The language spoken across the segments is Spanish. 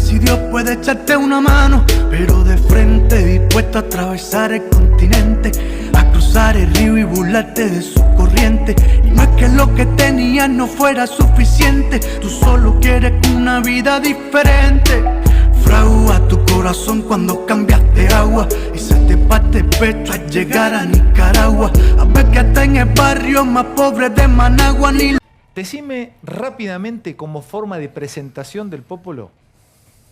si Dios puede echarte una mano, pero de frente, dispuesto a atravesar el continente, a cruzar el río y burlarte de su corriente. Y no es que lo que tenías no fuera suficiente, tú solo quieres una vida diferente. Fragua tu corazón cuando cambiaste agua y se te parte el pecho al llegar a Nicaragua. A ver que hasta en el barrio más pobre de Managua ni... Decime rápidamente, como forma de presentación del Popolo,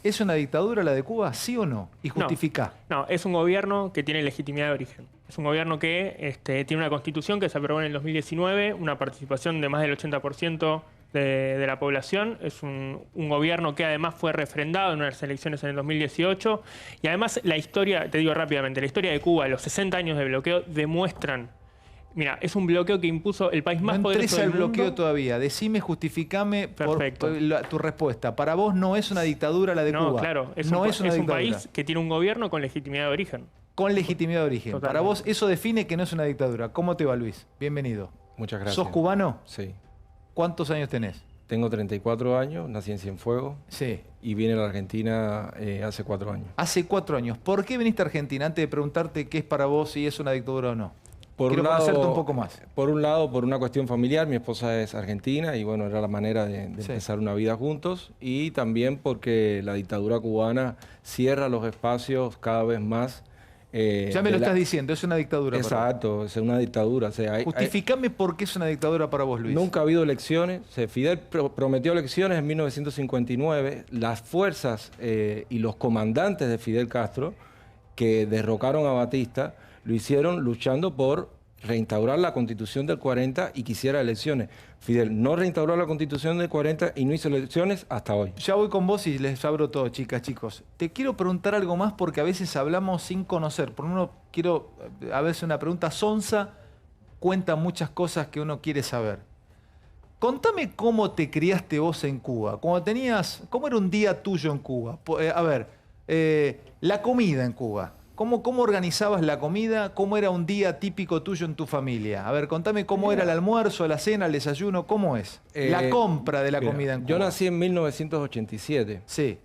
¿es una dictadura la de Cuba, sí o no? Y justifica. No, es un gobierno que tiene legitimidad de origen. Es un gobierno que tiene una constitución que se aprobó en el 2019, una participación de más del 80% de la población. Es un gobierno que además fue refrendado en unas elecciones en el 2018. Y además la historia, te digo rápidamente, la historia de Cuba, los 60 años de bloqueo demuestran... Mira, es un bloqueo que impuso el país más poderoso del mundo. No bloqueo todavía. Decime, justificame por tu respuesta. Para vos no es una dictadura la de Cuba. No, claro. Es un país que tiene un gobierno con legitimidad de origen. Con legitimidad de origen. Totalmente. Para vos eso define que no es una dictadura. ¿Cómo te va, Luis? Bienvenido. Muchas gracias. ¿Sos cubano? Sí. ¿Cuántos años tenés? Tengo 34 años, nací en Cienfuegos. Sí. Y vine a la Argentina hace 4 años. Hace 4 años. ¿Por qué viniste a Argentina? Antes de preguntarte qué es para vos, si es una dictadura o no. Quiero conocerte un poco más. Por un lado, por una cuestión familiar, mi esposa es argentina y bueno, era la manera de empezar una vida juntos. Y también porque la dictadura cubana cierra los espacios cada vez más. Ya me lo estás diciendo, es una dictadura. Exacto, es una dictadura. O sea, justificame por qué es una dictadura para vos, Luis. Nunca ha habido elecciones. Fidel prometió elecciones en 1959. Las fuerzas y los comandantes de Fidel Castro, que derrocaron a Batista, lo hicieron luchando por reinstaurar la Constitución del 40 y quisiera elecciones. Fidel no reinstauró la Constitución del 40 y no hizo elecciones hasta hoy. Ya voy con vos y les abro todo, chicas, chicos. Te quiero preguntar algo más porque a veces hablamos sin conocer. Por uno quiero, a veces una pregunta sonsa cuenta muchas cosas que uno quiere saber. Contame cómo te criaste vos en Cuba. ¿Cómo era un día tuyo en Cuba? A ver, la comida en Cuba. ¿Cómo organizabas la comida? ¿Cómo era un día típico tuyo en tu familia? A ver, contame cómo era el almuerzo, la cena, el desayuno, ¿cómo es? La compra de la comida en Cuba. Yo nací en 1987. Sí.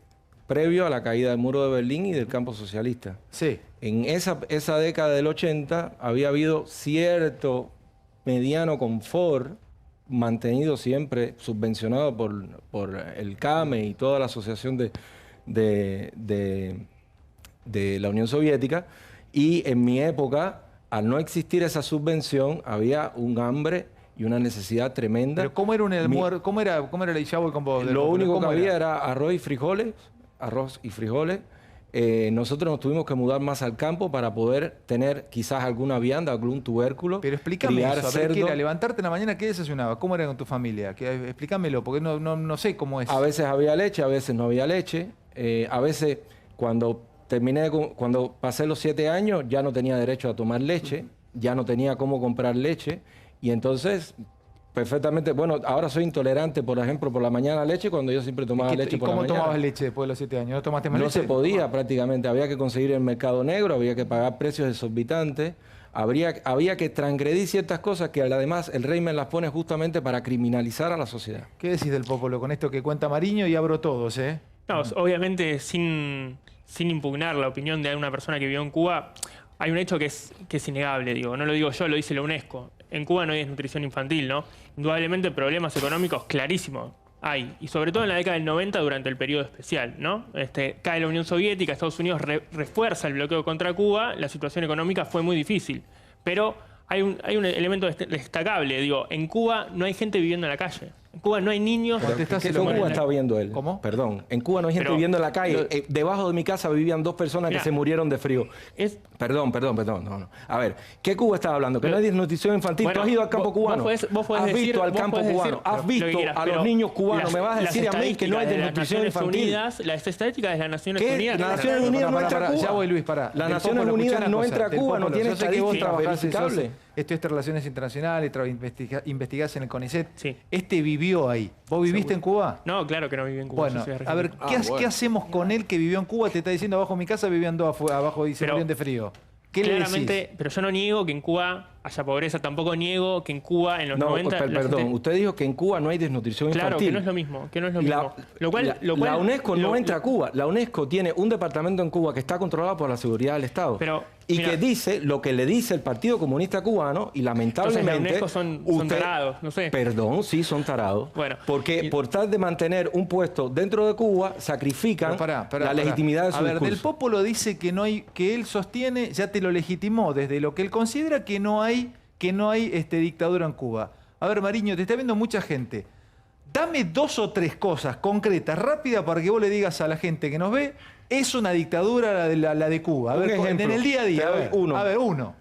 Previo a la caída del muro de Berlín y del campo socialista. Sí. En esa década del 80 había habido cierto mediano confort, mantenido siempre, subvencionado por el CAME y toda la asociación de la Unión Soviética, y en mi época, al no existir esa subvención, había un hambre y una necesidad tremenda. ¿Pero cómo era un almuerzo? ¿Cómo era el chavo con vos? Lo único que había era arroz y frijoles. Nosotros nos tuvimos que mudar más al campo para poder tener quizás alguna vianda, algún tubérculo. Pero explícame eso, a ver, ¿qué era? Levantarte en la mañana, ¿qué desayunabas? ¿Cómo era con tu familia? Explícamelo, porque no sé cómo es. A veces había leche, a veces no había leche. A veces cuando pasé los 7 años ya no tenía derecho a tomar leche, ya no tenía cómo comprar leche y entonces perfectamente, bueno, ahora soy intolerante, por ejemplo, por la mañana a leche cuando yo siempre tomaba leche por la mañana. ¿Y cómo tomabas leche después de los 7 años? ¿No tomaste más leche? No se podía prácticamente, había que conseguir el mercado negro, había que pagar precios exorbitantes, había que transgredir ciertas cosas que además el régimen las pone justamente para criminalizar a la sociedad. ¿Qué decís del Popolo con esto que cuenta Mariño? Y abro todos, ¿eh? No, obviamente sin impugnar la opinión de una persona que vivió en Cuba, hay un hecho que es innegable, digo. No lo digo yo, lo dice la UNESCO. En Cuba no hay desnutrición infantil, ¿no? Indudablemente problemas económicos clarísimos hay. Y sobre todo en la década del 90 durante el periodo especial, ¿no? Cae la Unión Soviética, Estados Unidos refuerza el bloqueo contra Cuba, la situación económica fue muy difícil. Pero hay un elemento destacable, digo. En Cuba no hay gente viviendo en la calle. En Cuba no hay niños... ¿Qué Cuba está viendo él? ¿Cómo? Perdón. En Cuba no hay gente viviendo en la calle. Debajo de mi casa vivían 2 personas que se murieron de frío. Perdón. No. A ver, ¿qué Cuba estaba hablando? Que no hay desnutrición infantil. Bueno, ¿tú has ido al campo cubano? ¿Has visto al campo cubano? ¿Has visto a los niños cubanos? ¿Me vas a decir a mí que no hay desnutrición infantil? Las estadísticas de las Naciones Unidas... Las Naciones Unidas no entra a Cuba. Ya voy, Luis, pará. Las Naciones Unidas no entra a Cuba, no tiene estadísticas verificables. Esto es Relaciones Internacionales, investigás en el CONICET. Sí. Vivió ahí. ¿Vos viviste en Cuba? No, claro que no viví en Cuba. Bueno, a ver, ¿qué hacemos con él que vivió en Cuba? Te está diciendo abajo de mi casa vivían 2 abajo y se murieron de frío. ¿Qué claramente, le decís? pero yo no niego que en Cuba haya pobreza. Tampoco niego que en Cuba en los 90... Perdón, usted dijo que en Cuba no hay desnutrición infantil. Claro, que no es lo mismo. Que no es lo mismo. La UNESCO no entra a Cuba. La UNESCO tiene un departamento en Cuba que está controlado por la seguridad del Estado. Que dice lo que le dice el Partido Comunista Cubano y lamentablemente... Entonces la UNESCO son tarados, no sé. Perdón, sí, son tarados. Bueno, porque por tal de mantener un puesto dentro de Cuba, sacrifican la legitimidad de su discurso. Del Popolo dice que no hay, que él sostiene, ya te lo legitimó, desde lo que él considera que no hay dictadura en Cuba. A ver, Mariño, te está viendo mucha gente. Dame 2 o 3 cosas concretas, rápidas, para que vos le digas a la gente que nos ve, es una dictadura la de Cuba. A ver, ejemplo, en el día a día. A ver, uno.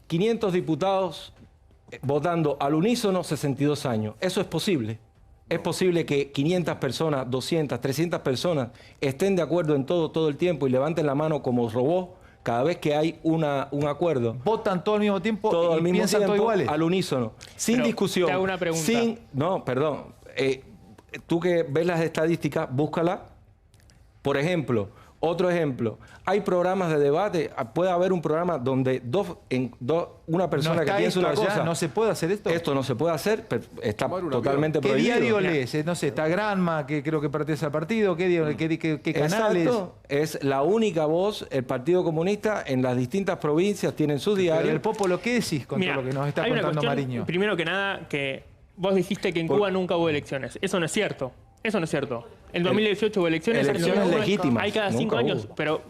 500 diputados votando al unísono 62 años. Eso es posible. Es posible que 500 personas, 200, 300 personas estén de acuerdo en todo el tiempo y levanten la mano como robots cada vez que hay un acuerdo. Votan todo al mismo tiempo y piensan todo iguales. Al unísono. Sin discusión. Te hago una pregunta. Tú que ves las estadísticas, búscala. Por ejemplo, otro ejemplo. Hay programas de debate. Puede haber un programa donde una persona que piensa una cosa... ¿No se puede hacer esto? Esto no se puede hacer, pero está totalmente prohibido. ¿Qué diario lees? No sé, está Granma, que creo que pertenece al partido. ¿Qué canales? Exacto. Es la única voz, el Partido Comunista, en las distintas provincias tienen sus diarios. El Popolo, ¿qué decís con todo lo que nos está contando Mariño? Primero que nada, que vos dijiste que en Cuba nunca hubo elecciones. Eso no es cierto. Eso no es cierto. En 2018 hubo elecciones. Elecciones legítimas. Hay cada 5 años, pero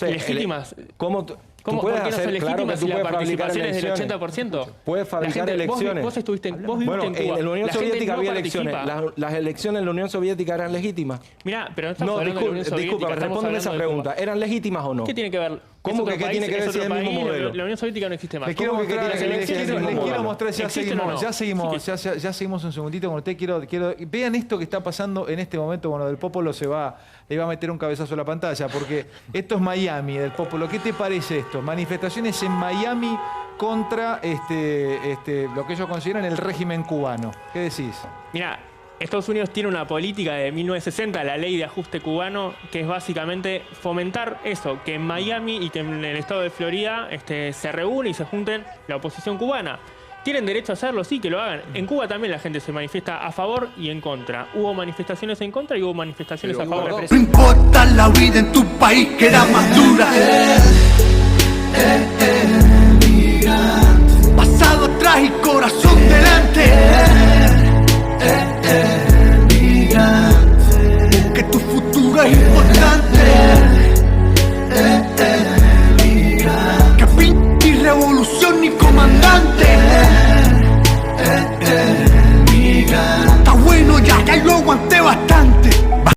legítimas. ¿Por qué no son legítimas si la participación es del 80%? Puedes fabricar elecciones. Vos viviste en Cuba. En la Unión Soviética había elecciones. Las elecciones en la Unión Soviética eran legítimas. Mirá, pero no estamos hablando de la Unión Soviética. Disculpa, respóndeme esa pregunta. ¿Eran legítimas o no? ¿Qué tiene que ver? ¿Cómo que qué tiene que ver si es el mismo modelo? La Unión Soviética no existe más. Les quiero mostrar, ya seguimos un segundito con usted. Vean esto que está pasando en este momento. Bueno, del Popolo le va a meter un cabezazo a la pantalla, porque esto es Miami, del Popolo. ¿Qué te parece esto? Manifestaciones en Miami contra lo que ellos consideran el régimen cubano. ¿Qué decís? Mira, Estados Unidos tiene una política de 1960, la ley de ajuste cubano, que es básicamente fomentar eso, que en Miami y que en el estado de Florida se reúne y se junten la oposición cubana. ¿Tienen derecho a hacerlo? Sí, que lo hagan. En Cuba también la gente se manifiesta a favor y en contra. Hubo manifestaciones en contra y hubo manifestaciones a favor. No importa la vida en tu país, que era más dura. Pasado atrás y corazón delante.